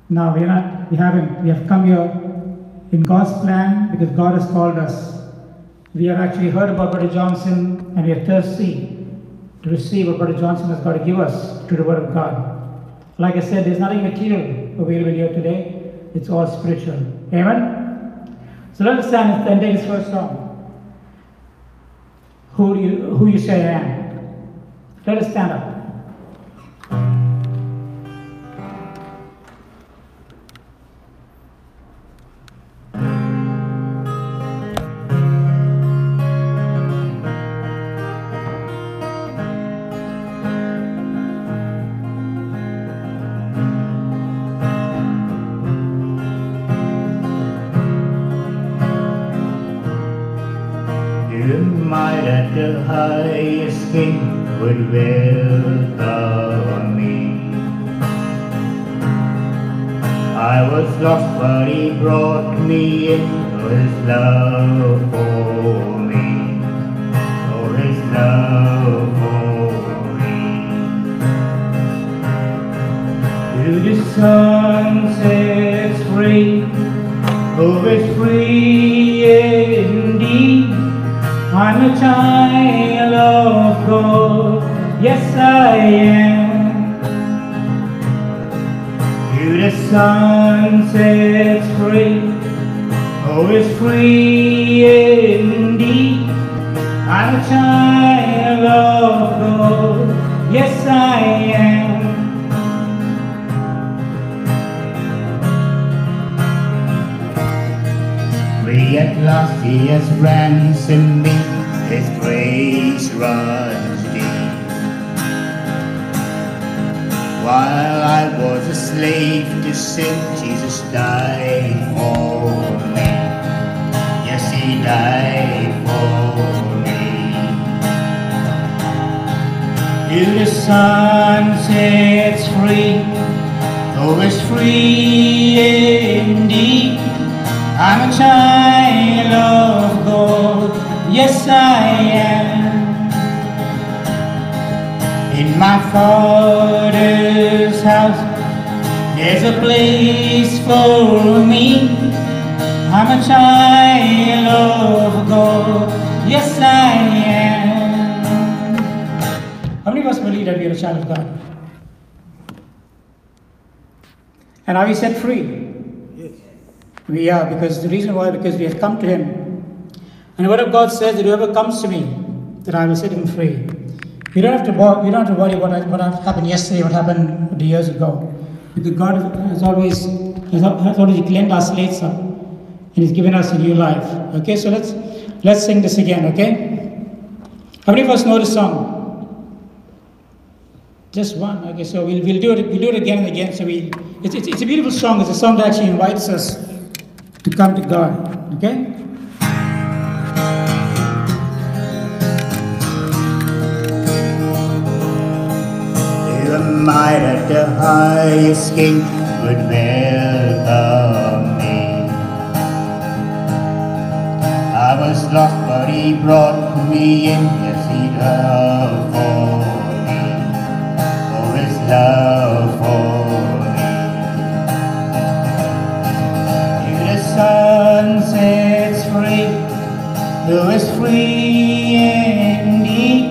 Now we have come here in God's plan because God has called us. We have actually heard about Brother Johnson and we are thirsty to receive what Brother Johnson has got to give us to the Word of God. Like I said, there's nothing material available here today. It's all spiritual. Amen? So let us stand and take this first song. Who you say I am. Let us stand up. The highest king would welcome me. I was lost, but he brought me into his love for me. Oh, his love for me. Who the Son sets free, who is free indeed. I'm a child of God, yes I am. Who the Son sets free, who is free indeed. I'm a child of God, yes I am. Free at last he has ransomed me, his grace runs deep. While I was a slave to sin, Jesus died for me. Yes, he died for me. Who the Son sets free, who is free indeed. I'm a child of God, yes I am. In my Father's house, there's a place for me. I'm a child of God, yes I am. How many of us believe that we are a child of God? And are we set free? We are, because the reason why, because we have come to Him. And the Word of God says that whoever comes to me, that I will set him free. You don't have to worry what happened yesterday, what happened years ago. Because God has always cleaned our slates up and He's given us a new life. Okay, so let's sing this again, okay? How many of us know this song? Just one. Okay, so we'll do it again and again. So it's a beautiful song. It's a song that actually invites us to come to God, okay? You am I that the highest king would welcome me. I was lost, but he brought me in. Yes, he loved for me. Oh, his love for me. Son sets free, who is free indeed.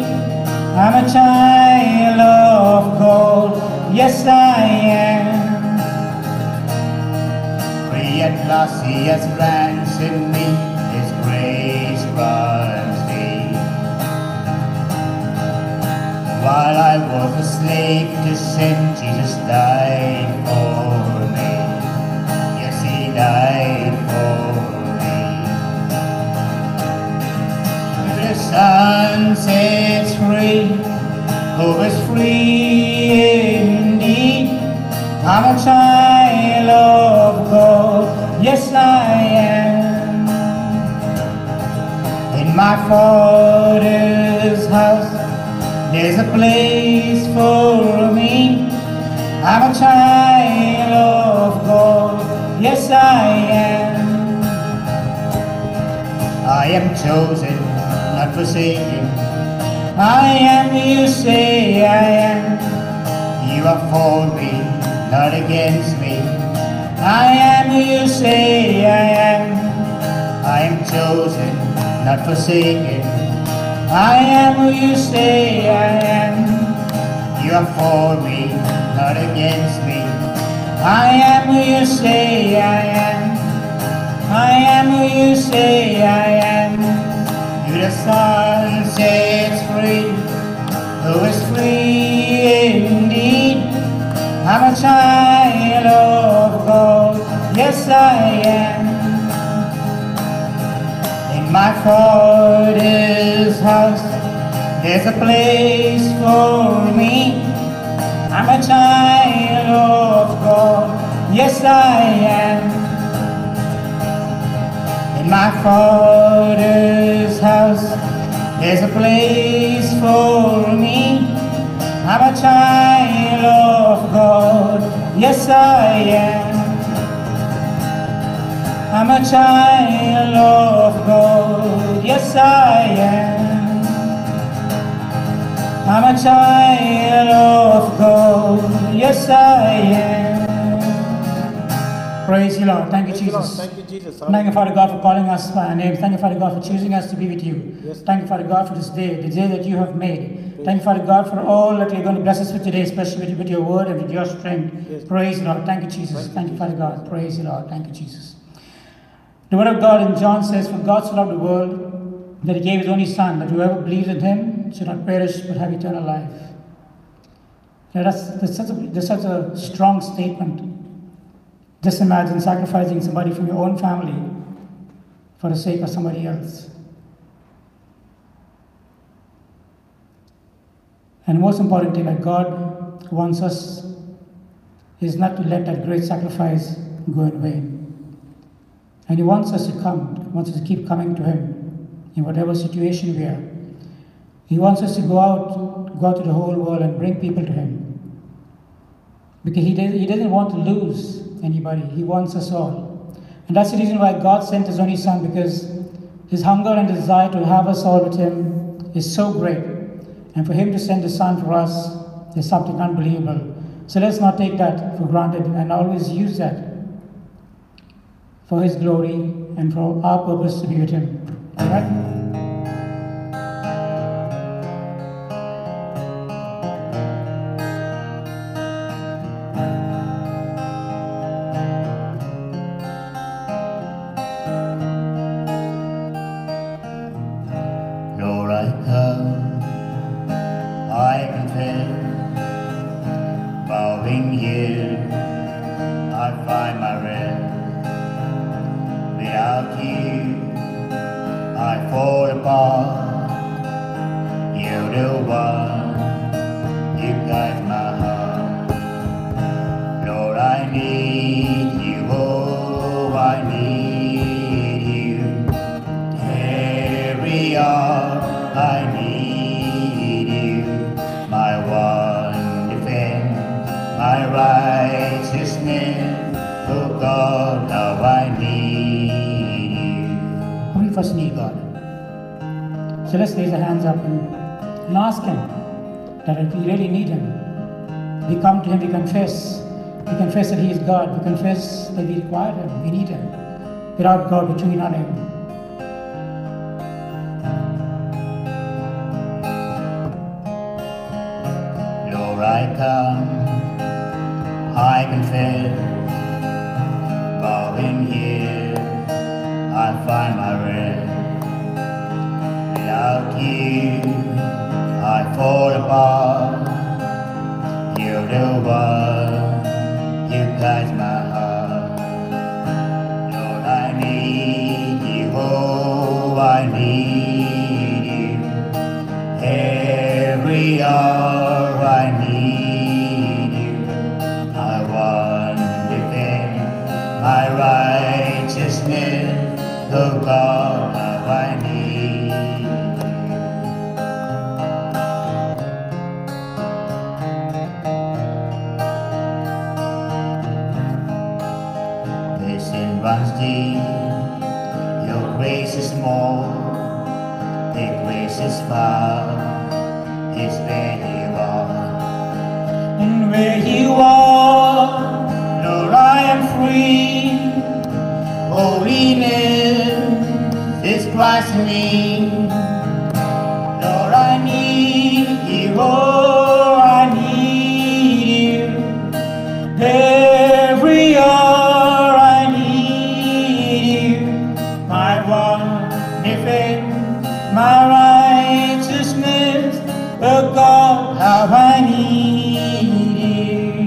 I'm a child of God, yes I am. Free at last he has ransomed me, his grace runs deep. While I was a slave to sin, Jesus died for me. Yes, he died for me. The Son sets free, who is free indeed. I'm a child of God, yes I am. In my Father's house, there's a place for me. I'm a child of God, yes I am. I am chosen, not forsaken. I am who you say I am. You are for me, not against me. I am who you say I am. I am chosen, not forsaken. I am who you say I am. You are for me, not against me. I am who you say I am. I am who you say I am. You the Son sets free, who is free indeed. I'm a child of God, yes I am. In my Father's house, there's a place for me. I'm a child of God, yes I am. In my Father's house, there's a place for me. I'm a child of God, yes I am. I'm a child of God, yes I am. I'm a child of God, yes I am. Praise you, Lord. Thank you, Jesus. Thank you, Jesus. Thank you, Father God, for calling us by our names. Thank you, Father God, for choosing us to be with you. Yes. Thank you, Father God, for this day, the day that you have made. Thank you, Father God, for all that you're going to bless us with today, especially with your word and with your strength. Yes. Praise you, Lord. Thank you, Jesus. Thank you, Father God. Praise you, Lord. Thank you, Jesus. The word of God in John says, for God so loved the world that he gave his only Son, that whoever believes in him should not perish but have eternal life. Now that's such a strong statement. Just imagine sacrificing somebody from your own family for the sake of somebody else. And the most important thing that God wants us is not to let that great sacrifice go in vain. And he wants us to come, he wants us to keep coming to him in whatever situation we are. He wants us to go out to the whole world and bring people to him. Because he doesn't want to lose anybody. He wants us all. And that's the reason why God sent his only Son, because his hunger and desire to have us all with him is so great. And for him to send his Son for us is something unbelievable. So let's not take that for granted and always use that for his glory and for our purpose to be with him. All right? Lord, I come, I confess, bowing here, I find my rest. Without you, I fall apart. You're the one, you guide my heart. Lord, I need you, oh, I need you. Every hour I need you, my one defense, my righteousness. Oh God, now I need you. How many of us need God? So let's raise our hands up and ask him that if we really need him, we come to him, we confess. We confess that he is God. We confess that we require him, we need him. Without God, we're truly not him. Lord, I come, I confess, bowing here, I find my rest. Without you, I fall apart. You're the one, you guide my heart. Lord, I need you, oh, I need you. Every hour I need you. I want defense, my righteousness. Oh God, how I need you. The sin runs deep, your grace is more. The grace is far, it's where you are. And where you are, Lord, I am free. Christ in me. Lord, I need you, oh, I need you. Every hour I need you. My one defense, my righteousness, oh God, how I need you.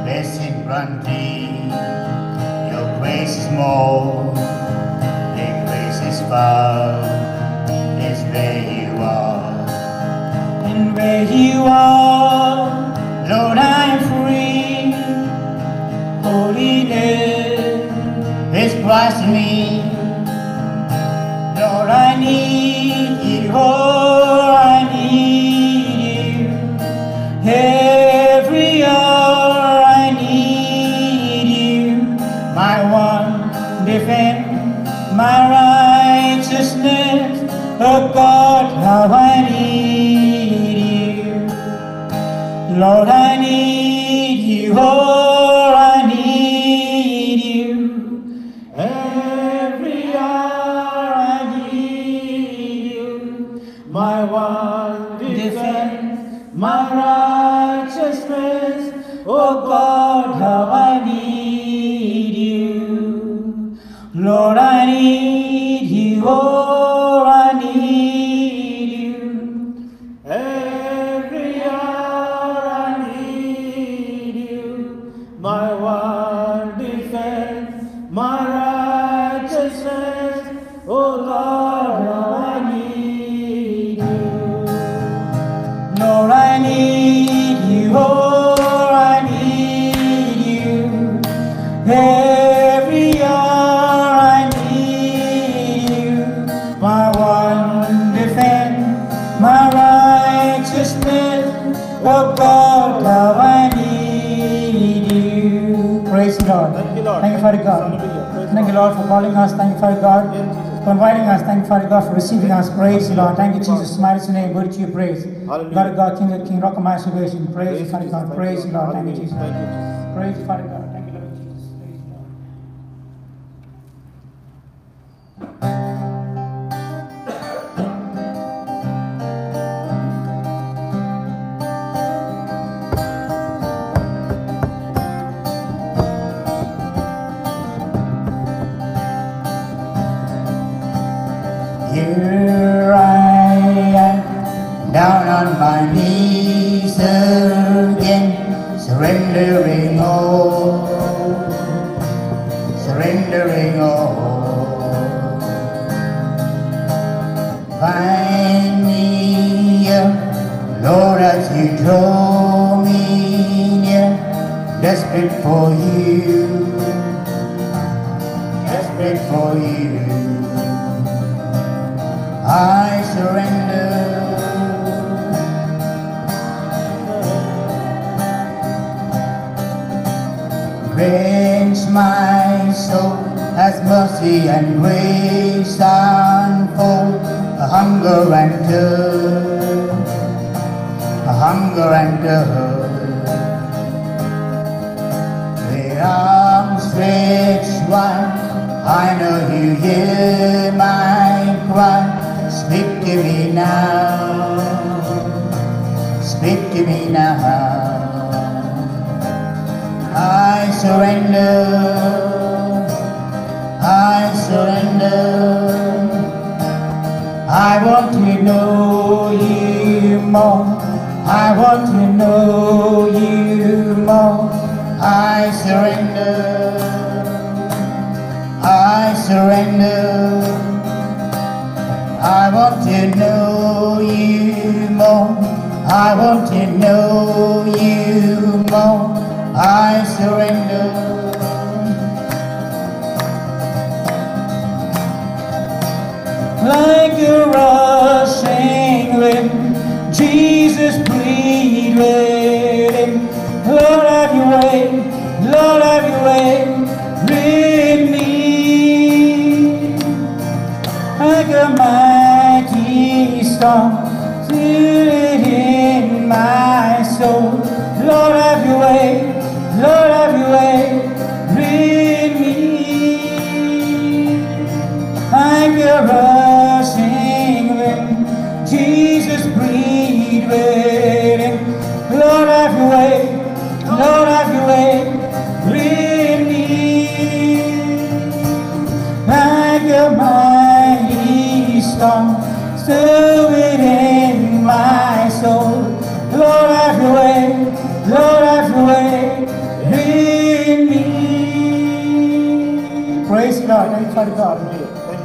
Blessed run deep, your grace is more, your grace is far, it's where you are. And where you are, Lord, I am free. Holiness is Christ in me. Lord, I need you, oh, I need you. Every hour I need you. My one defense, my righteousness, oh God, how I need you. Lord, I need you, oh, I need you. Every hour I need you. My one defense, my righteousness, oh God, how I need you. Lord, I need you, oh, I need you. Every hour I need you. My one defense, my righteousness, oh Lord, how I need you. Lord, I need you, oh, I need you. Every hour I need you. My one defense, my righteousness, oh God, how I need you. Praise God. Thank you, Lord. Thank you, Father God. Hallelujah. Praise Thank you, Lord, for calling us. Thank you, Father God, for inviting us. Thank you, Father God, for receiving us. Praise you, Lord. Thank you, Jesus. Mighty name, good to you, praise. Hallelujah. God of God, King of King, Rock of my salvation. Praise you, Father God. Praise you, Lord. Thank you, Jesus. Thank you, Jesus. Praise you, Father God. Thank you, Lord Jesus. Praise you, Lord. Here I am, down on my knees again, surrendering all, surrendering all. Find me here, Lord, as you draw me near, desperate for you, desperate for you. I surrender. Cleanse my soul, as mercy and grace unfold, a hunger and thirst, a hunger and thirst. The arms stretched wide, I know you hear my cry. Speak to me now, speak to me now. I surrender, I surrender. I want to know you more, I want to know you more. I surrender, I surrender. I want to know you more, I want to know you more. I surrender. Like a rushing wind, Jesus, plead with him. Lord, have your way, Lord, have your way with me. Like a mighty storm, feel it in my soul. Lord, have your way, Lord, have your way with me. Like a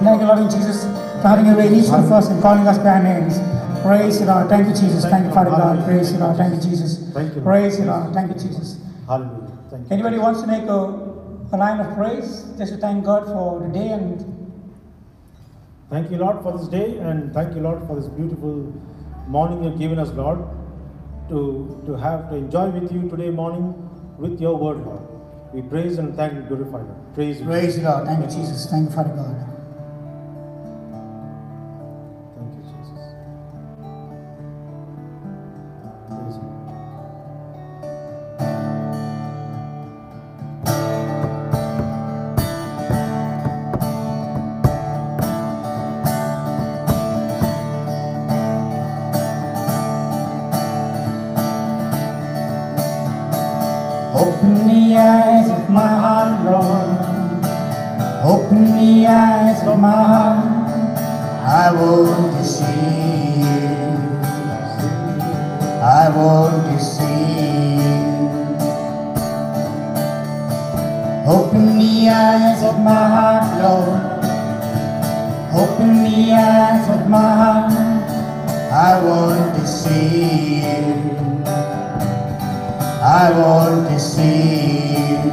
Thank you, loving Jesus, for having your way in each one of us and calling us by our names. Praise you, Lord. Thank you, Jesus. Thank you, Father God. Praise you, Lord. Thank you, Jesus. Thank you. Praise you, Lord. Thank you, Jesus. Hallelujah. Thank you. Anybody wants to make a line of praise just to thank God for the day? And Thank you, Lord, for this day, and thank you, Lord, for this beautiful morning you've given us, Lord, to enjoy with you today morning with your word, Lord. We praise and thank and glorify you. Praise you. praise you, Lord. Thank you, Jesus. Thank you, Father God. Thank you, Jesus. Praise you. Open the eyes of my heart, Lord. Open the eyes of my heart. I want to see you. I want to see you. Open the eyes of my heart, Lord. Open the eyes of my heart. I want to see you. I want to see you.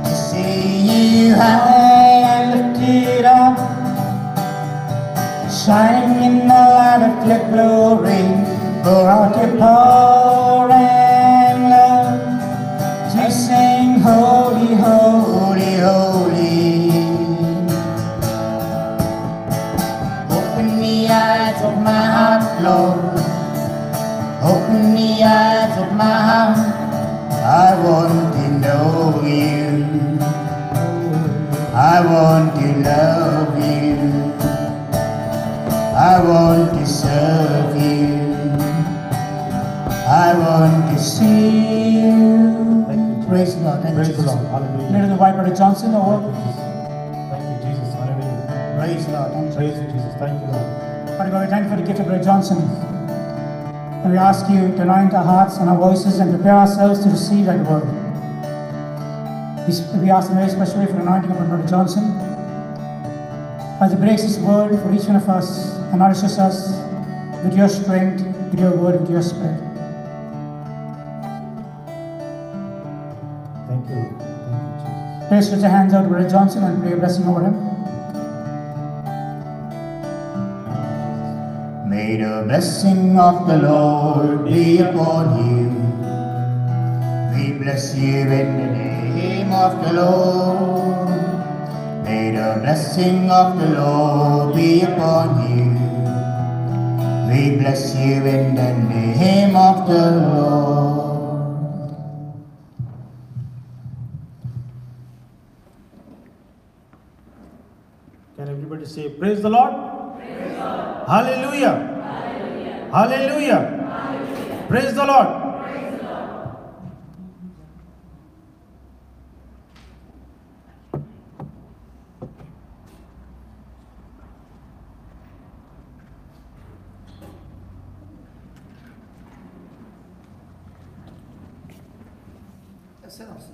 To see you high and lifted up, shining in the light of your glory. Pour out your power and love to sing holy, holy, holy. Open the eyes of my heart, Lord. Open the eyes of my heart. I want to know you. I want to love you. I want to serve you. I want to see you. Thank you. Praise the Lord. Thank you, Praise the Jesus. Lord. Hallelujah. Leader of the White Brother Johnson, Thank or you, Jesus. Thank you, Jesus. Hallelujah. praise the Lord. Thank you. Praise you, Jesus. Thank you, Lord. Father God, we thank you for the gift of Brother Johnson. And we ask you to anoint our hearts and our voices and prepare ourselves to receive that word. We ask in a very special way for the anointing of Brother Johnson, as he breaks his word for each one of us and nourishes us with your strength, with your word, with your spirit. Thank you. Thank you, Jesus. Please stretch your hands out to Brother Johnson and pray a blessing over him. May the blessing of the Lord be upon you. We bless you in the name of the Lord. May the blessing of the Lord be upon you. We bless you in the name of the Lord. Can everybody say, praise the Lord? Praise the Lord. Hallelujah. Hallelujah. Hallelujah. Hallelujah. Praise the Lord. Praise the Lord. Sit up, sir.